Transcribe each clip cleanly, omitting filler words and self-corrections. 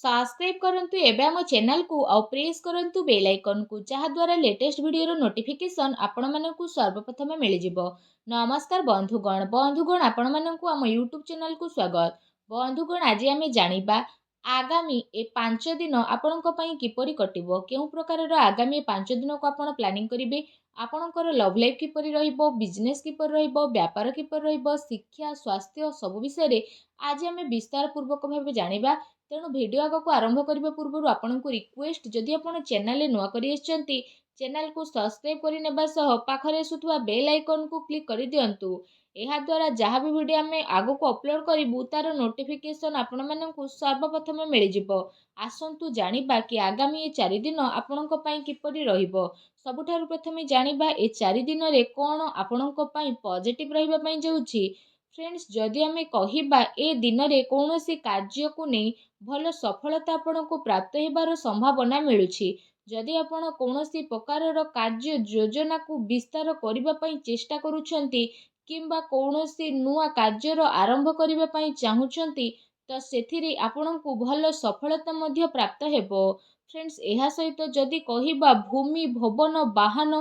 Subscribe करंतु एबे हम चैनल को और प्रेस करंतु बेल आइकन को जहा द्वारा लेटेस्ट वीडियो नोटिफिकेशन आपण मानकु सर्वप्रथम मिल जिवो। नमस्कार बंधुगण आपण मानकु हम यूट्यूब चैनल को स्वागत। बंधुगण आज आम जानिबा आगामी ए 5 दिन आपणक पई किपरि कटिबो, केउ प्रकारर आगामी 5 दिन को आपण प्लानिंग करिवे, आपणकर लव लाइफ किपरि रहिबो, बिजनेस किपरि रहिबो, व्यापार किपरि रहिबो, शिक्षा स्वास्थ्य सब विषय रे आज आम विस्तार पूर्वक भाबे जानिबा। तेणु भिडियो आग को आरंभ करने पूर्व आपन को रिक्वेस्ट, जदि आप चैनल नुआ करी चैनल को सब्सक्राइब करने सह पाखरे आसुवा बेल आइकन को क्लिक कर दिंतु। यह द्वारा जहाँ भी वीडियो आम आग को अपलोड करूँ तार नोटिफिकेशन आपण मानक सर्वप्रथम मिल जिवो। आसंतु जानिबा कि आगामी 4 दिन आपणक पई किपरि रहिबो। सबुठारु प्रथमे जानिबा ए 4 दिन रे कोन आपणक पई पॉजिटिव रहिबा पई जाउछि। फ्रेंड्स, जदि आम कहिबा ए दिन रे कोनोसी कार्य को नहीं भल सफलता आपको प्राप्त होबार संभावना मिलुछि। जदि आपण कौनसी प्रकारर कार्य योजना को विस्तार करने पई चेष्टा करूछंती किंबा कौनसी नुआ कार्यर आरंभ करने पई चाहुछंती तो सेथिरे आपनको भल सफलता मध्य प्राप्त हेबो। फ्रेंड्स, एहा सहित जदि कहिबा भूमि भवन वाहन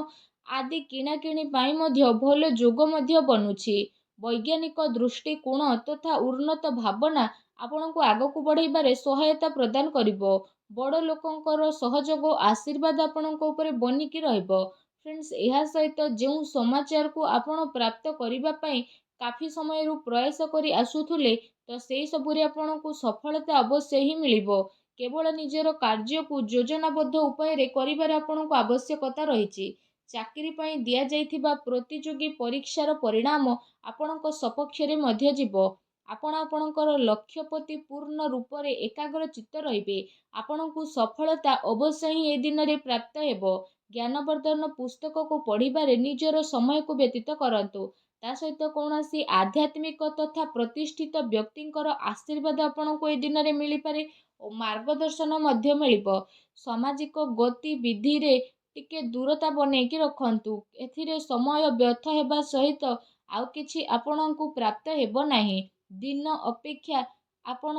आदि किणाकिणी पाई मध्य भल जोग मध्य बनुछि। वैज्ञानिक दृष्टिकोण तथा उन्नत भावना आपनको आगको बढ़ाइबारे सहायता प्रदान करिबो। बड़ लोकंकर सहयोग आशीर्वाद आपणक उपरे बनिकी रहइबो। फ्रेंड्स, एहा सहित जो समाचार को आपण प्राप्त करिबा पई काफी समय रु प्रयास करी आसुथुले तो सेही सबुरे आपणको सफलता अवश्य ही मिलिबो। केवल निजर कार्य को योजनाबद्ध उपाय रे करिबार आपणको आवश्यकता रहिछि। चाकरी पई दिया जाइथिबा प्रतियोगी परीक्षार परिणाम आपणको सपक्ष रे मध्य जीवो। आपण आपणकर लक्ष्य प्रति पूर्ण रूप से एकाग्र चित्त रहिबे। आपणको सफलता अवश्य ही ए दिन रे प्राप्त हेबो। ज्ञानवर्धन पुस्तक को पढ़िबारे निजर समय को व्यतीत करंतु। ता सहित कौनसी आध्यात्मिक तथा प्रतिष्ठित व्यक्तिंकर आशीर्वाद आपणको ए दिन रे मिली पारे और मार्गदर्शन मध्य मिलिबो। सामाजिक गतिविधि रे टिके दूरता बनेकी रखंतु। एथिरे समय व्यर्थ हेबा सहित आउ किछि आपणको प्राप्त हेबो नाही। दिन अपेक्षा आपण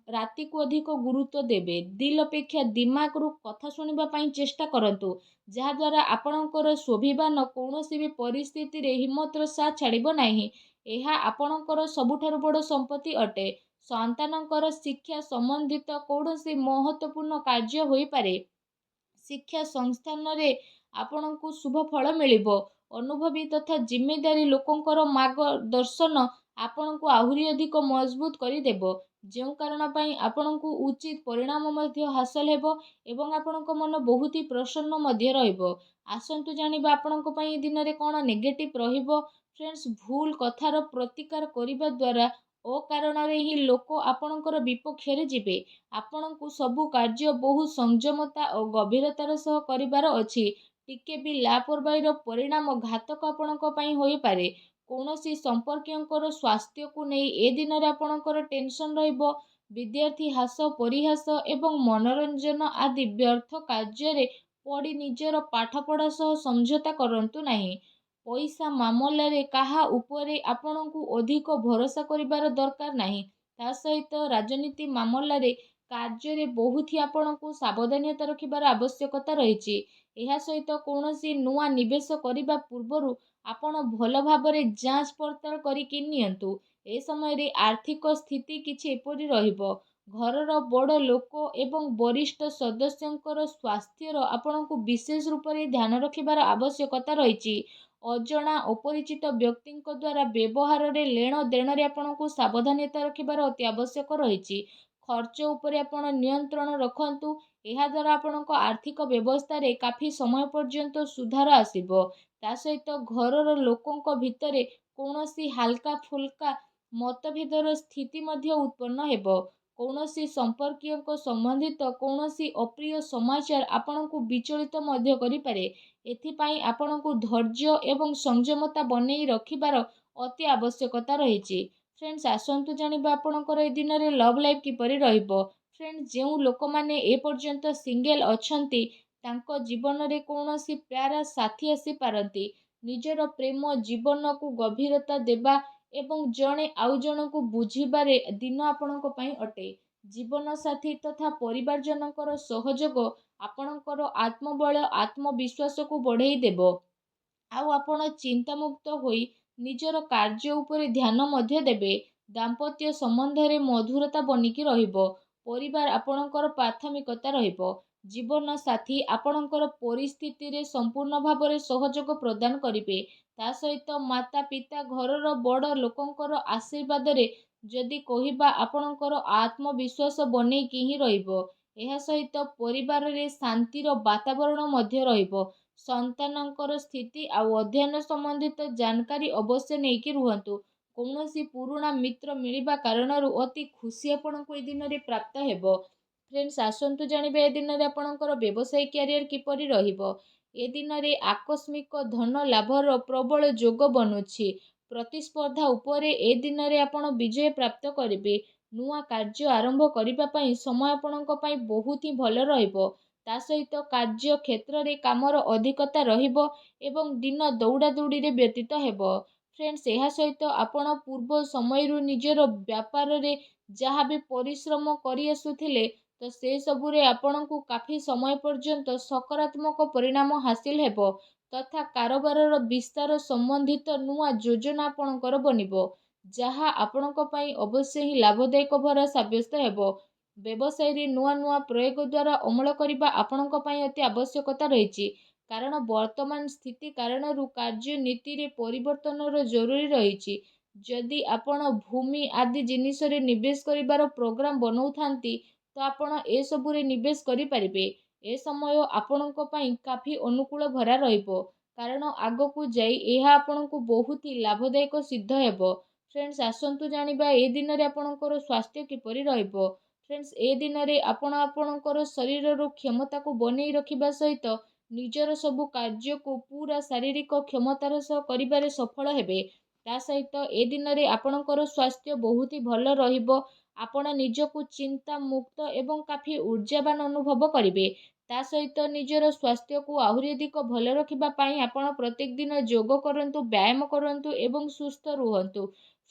राति को अधिक गुरुत्व देबे। दिल अपेक्षा दिमाग रु कथा सुनिबा पई चेष्टा करंतु, जहा द्वारा आपणकर स्वाभिमान कौनसी भी परिस्थिति रे हिम्मतर साथ छाड़िबो नाही। एहा आपणकर सबुठारु बड़ संपत्ति अटे। संतानकर शिक्षा संबंधित कौनसी महत्वपूर्ण कार्य होई पारे। शिक्षा संस्थान रे आपणको शुभ फल मिलिबो। अनुभवी तथा जिम्मेदारी लोकंकर मार्गदर्शन आपणको आहुरी अधिक मजबूत करी देबो। जो कारण पई आपणको उचित परिणाम मध्य हासिल हेबो एवं आपणको मन बहुत ही प्रसन्न मध्य रहइबो। आसंतु जानिबा आपणको पई दिन रे कोन नेगेटिव रहिबो। फ्रेंड्स, भूल कथार प्रतिकार करिबा द्वारा ओ कारण रे ही लोक आपणकर विपक्ष रे जिबे। आपणको सबु कार्य बहु संयमता और गंभीरतार सह करिबार अछि। टिके भी लापरवाहीर परिणाम घातक आपणको पई होई पारे। कौनसी संपर्कियों स्वास्थ्य को नहीं ए दिन रे आपणकर टेंशन रहिबो। विद्यार्थी हास परिहास एवं मनोरंजन आदि व्यर्थ कार्य रे पड़ी निजर पाठपढ़ा सह समझौता करंतु नहीं। पैसा मामला रे काहा उपरे आपणको अधिक भरोसा करिबार दरकार नहीं। ता सहित राजनीति मामला रे कार्य रे बहुत ही आपणको सावधानता रखिबार आवश्यकता रहिछि। एहा सहित कौनसी नुआ निवेश करिबा पूर्वरु आपण भल भाबरे जांच पड़ताल करिकि नियंतु। ए समय रे आर्थिक स्थिति किछि एपरि रहिबो। घरर बड़ लोक एवं वरिष्ठ सदस्यंकर स्वास्थ्यर आपणको विशेष रूप से ध्यान रखिबार आवश्यकता रहिछि। अजणा अपरिचित व्यक्तिंक द्वारा व्यवहार रे लेण देण रे आपणको सावधानता रखिबार अति आवश्यक रहिछि। खर्च उपरे आपण नियंत्रण रखंतु। एहा द्वारा आपणको आर्थिक व्यवस्था रे काफी समय पर्यंत सुधार आसीबो। ता सहित घरर लोकंक भितरे कौनसी हल्का फुल्का मतभेदर स्थिति मध्य उत्पन्न हेबो। कौनसी संपर्कियों संबंधित कौनसी अप्रिय समाचार आपणको विचलित मध्य करि पारे। एथिपाई आपणको धैर्य एवं संयमता बनेई रखिबार अति आवश्यकता रहिछि। फ्रेंड्स, आसंतु जानिबा आपणकर ए दिन रे लव लाइफ किपरि रहिबो। फ्रेंड्स, जो लोक माने ए पर्यंत सिंगल अछंती तांको जीवन रे कौनसी प्यारा साथी आसी पारंती। निजर प्रेम जीवन को गभीरता देबा एवं जणे आउ जण को बुझिबारे दिन आपणको पई अटे। ଜୀବନସାଥୀ ତଥା ପରିବାରଜନଙ୍କର ସହଯୋଗ ଆପଣଙ୍କର ଆତ୍ମବଳ ଆତ୍ମବିଶ୍ୱାସକୁ ବଢ଼େଇ ଦେବ। ଆଉ ଆପଣ ଚିନ୍ତାମୁକ୍ତ ହୋଇ ନିଜର କାର୍ଯ୍ୟ ଉପରେ ଧ୍ୟାନ ମଧ୍ୟ ଦେବେ। ଦାମ୍ପତ୍ୟ ସମ୍ବନ୍ଧରେ ମଧୁରତା ବନିକି ରହିବ। ପରିବାର ଆପଣଙ୍କର ପ୍ରାଥମିକତା ରହିବ। ଜୀବନ ସାଥୀ ଆପଣଙ୍କର ପରିସ୍ଥିତିରେ ସମ୍ପୂର୍ଣ୍ଣ ଭାବରେ ସହଯୋଗ ପ୍ରଦାନ କରିବେ। ତା ସହିତ ମାତା ପିତା ଘରର ବଡ଼ ଲୋକଙ୍କର ଆଶୀର୍ବାଦରେ ଯଦି କହିବା ଆପଣଙ୍କର ଆତ୍ମବିଶ୍ୱାସ ବନେଇକି ହିଁ ରହିବ। ଏହା ସହିତ ପରିବାରରେ ଶାନ୍ତିର ବାତାବରଣ ମଧ୍ୟ ରହିବ। ସନ୍ତାନଙ୍କର ସ୍ଥିତି ଆଉ ଅଧ୍ୟୟନ ସମ୍ବନ୍ଧିତ ଜାନକାରୀ ଅବଶ୍ୟ ନେଇକି ରୁହନ୍ତୁ। କୌଣସି ପୁରୁଣା ମିତ୍ର ମିଳିବା କାରଣରୁ ଅତି ଖୁସି ଆପଣଙ୍କୁ ଏ ଦିନରେ ପ୍ରାପ୍ତ ହେବ। ଫ୍ରେଣ୍ଡସ୍, ଆସନ୍ତୁ ଜାଣିବା ଏ ଦିନରେ ଆପଣଙ୍କର ବ୍ୟବସାୟିକ କ୍ୟାରିୟର କିପରି ରହିବ। ଏ ଦିନରେ ଆକସ୍ମିକ ଧନ ଲାଭର ପ୍ରବଳ ଯୋଗ ବନୁଛି। ପ୍ରତିସ୍ପର୍ଦ୍ଧା ଉପରେ ଏ ଦିନରେ ଆପଣ ବିଜୟ ପ୍ରାପ୍ତ କରିବେ। ନୂଆ କାର୍ଯ୍ୟ ଆରମ୍ଭ କରିବା ପାଇଁ ସମୟ ଆପଣଙ୍କ ପାଇଁ ବହୁତ ହିଁ ଭଲ ରହିବ। ତା ସହିତ କାର୍ଯ୍ୟ କ୍ଷେତ୍ରରେ କାମର ଅଧିକତା ରହିବ ଏବଂ ଦିନ ଦୌଡ଼ାଦୌଡ଼ିରେ ବ୍ୟତୀତ ହେବ। ଫ୍ରେଣ୍ଡସ୍, ଏହା ସହିତ ଆପଣ ପୂର୍ବ ସମୟରୁ ନିଜର ବ୍ୟାପାରରେ ଯାହା ବି ପରିଶ୍ରମ କରି ଆସୁଥିଲେ ତ ସେସବୁରେ ଆପଣଙ୍କୁ କାଫି ସମୟ ପର୍ଯ୍ୟନ୍ତ ସକାରାତ୍ମକ ପରିଣାମ ହାସିଲ ହେବ ତଥା କାରବାରର ବିସ୍ତାର ସମ୍ବନ୍ଧିତ ନୂଆ ଯୋଜନା ଆପଣଙ୍କର ବନିବ, ଯାହା ଆପଣଙ୍କ ପାଇଁ ଅବଶ୍ୟ ହିଁ ଲାଭଦାୟକ ଭରା ସାବ୍ୟସ୍ତ ହେବ। ବ୍ୟବସାୟରେ ନୂଆ ନୂଆ ପ୍ରୟୋଗ ଦ୍ୱାରା ଅମଳ କରିବା ଆପଣଙ୍କ ପାଇଁ ଅତି ଆବଶ୍ୟକତା ରହିଛି, କାରଣ ବର୍ତ୍ତମାନ ସ୍ଥିତି କାରଣରୁ କାର୍ଯ୍ୟନୀତିରେ ପରିବର୍ତ୍ତନର ଜରୁରୀ ରହିଛି। ଯଦି ଆପଣ ଭୂମି ଆଦି ଜିନିଷରେ ନିବେଶ କରିବାର ପ୍ରୋଗ୍ରାମ ବନଉଥାନ୍ତି ତ ଆପଣ ଏସବୁରେ ନିବେଶ କରିପାରିବେ। ଏ ସମୟ ଆପଣଙ୍କ ପାଇଁ କାଫି ଅନୁକୂଳ ଭରା ରହିବ, କାରଣ ଆଗକୁ ଯାଇ ଏହା ଆପଣଙ୍କୁ ବହୁତ ହି ଲାଭଦାୟକ ସିଦ୍ଧ ହେବ। ଫ୍ରେଣ୍ଡସ୍, ଆସନ୍ତୁ ଜାଣିବା ଏ ଦିନରେ ଆପଣଙ୍କର ସ୍ୱାସ୍ଥ୍ୟ କିପରି ରହିବ। ଫ୍ରେଣ୍ଡସ୍, ଏ ଦିନରେ ଆପଣ ଆପଣଙ୍କର ଶରୀରର କ୍ଷମତାକୁ ବନେଇ ରଖିବା ସହିତ ନିଜର ସବୁ କାର୍ଯ୍ୟକୁ ପୁରା ଶାରୀରିକ କ୍ଷମତାର ସହ କରିବାରେ ସଫଳ ହେବେ। ତା ସହିତ ଏ ଦିନରେ ଆପଣଙ୍କର ସ୍ୱାସ୍ଥ୍ୟ ବହୁତ ହି ଭଲ ରହିବ। ଆପଣ ନିଜକୁ ଚିନ୍ତା ମୁକ୍ତ ଏବଂ କାଫି ଊର୍ଜାବାନ ଅନୁଭବ କରିବେ। ତା ସହିତ ନିଜର ସ୍ୱାସ୍ଥ୍ୟକୁ ଆହୁରି ଅଧିକ ଭଲ ରଖିବା ପାଇଁ ଆପଣ ପ୍ରତ୍ୟେକ ଦିନ ଯୋଗ କରନ୍ତୁ, ବ୍ୟାୟାମ କରନ୍ତୁ ଏବଂ ସୁସ୍ଥ ରୁହନ୍ତୁ।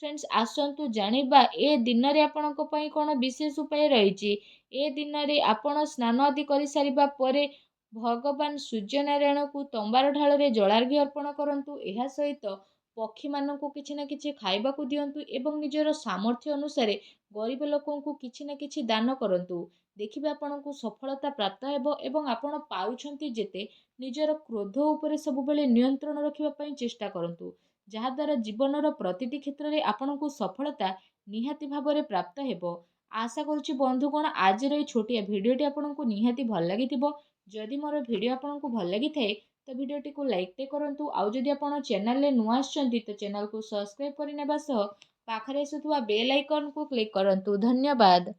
ଫ୍ରେଣ୍ଡସ୍, ଆସନ୍ତୁ ଜାଣିବା ଏ ଦିନରେ ଆପଣଙ୍କ ପାଇଁ କ'ଣ ବିଶେଷ ଉପାୟ ରହିଛି। ଏ ଦିନରେ ଆପଣ ସ୍ନାନ ଆଦି କରିସାରିବା ପରେ ଭଗବାନ ସୂର୍ଯ୍ୟନାରାୟଣଙ୍କୁ ତମ୍ବାର ଢାଳରେ ଜଳାର୍ଘ୍ୟ ଅର୍ପଣ କରନ୍ତୁ। ଏହା ସହିତ ପକ୍ଷୀମାନଙ୍କୁ କିଛି ନା କିଛି ଖାଇବାକୁ ଦିଅନ୍ତୁ ଏବଂ ନିଜର ସାମର୍ଥ୍ୟ ଅନୁସାରେ ଗରିବ ଲୋକଙ୍କୁ କିଛି ନା କିଛି ଦାନ କରନ୍ତୁ। ଦେଖିବେ ଆପଣଙ୍କୁ ସଫଳତା ପ୍ରାପ୍ତ ହେବ ଏବଂ ଆପଣ ପାରୁଛନ୍ତି ଯେତେ ନିଜର କ୍ରୋଧ ଉପରେ ସବୁବେଳେ ନିୟନ୍ତ୍ରଣ ରଖିବା ପାଇଁ ଚେଷ୍ଟା କରନ୍ତୁ, ଯାହାଦ୍ୱାରା ଜୀବନର ପ୍ରତିଟି କ୍ଷେତ୍ରରେ ଆପଣଙ୍କୁ ସଫଳତା ନିହାତି ଭାବରେ ପ୍ରାପ୍ତ ହେବ। ଆଶା କରୁଛି ବନ୍ଧୁଗଣ ଆଜିର ଏହି ଛୋଟିଆ ଭିଡ଼ିଓଟି ଆପଣଙ୍କୁ ନିହାତି ଭଲ ଲାଗିଥିବ। ଯଦି ମୋର ଭିଡ଼ିଓ ଆପଣଙ୍କୁ ଭଲ ଲାଗିଥାଏ ତ ଭିଡ଼ିଓଟିକୁ ଲାଇକ୍ଟେ କରନ୍ତୁ। ଆଉ ଯଦି ଆପଣ ଚ୍ୟାନେଲରେ ନୂଆ ଆସିଛନ୍ତି ତ ଚ୍ୟାନେଲକୁ ସବସ୍କ୍ରାଇବ୍ କରିନେବା ସହ ପାଖରେ ଆସୁଥିବା ବେଲ୍ ଆଇକନ୍କୁ କ୍ଲିକ୍ କରନ୍ତୁ। ଧନ୍ୟବାଦ।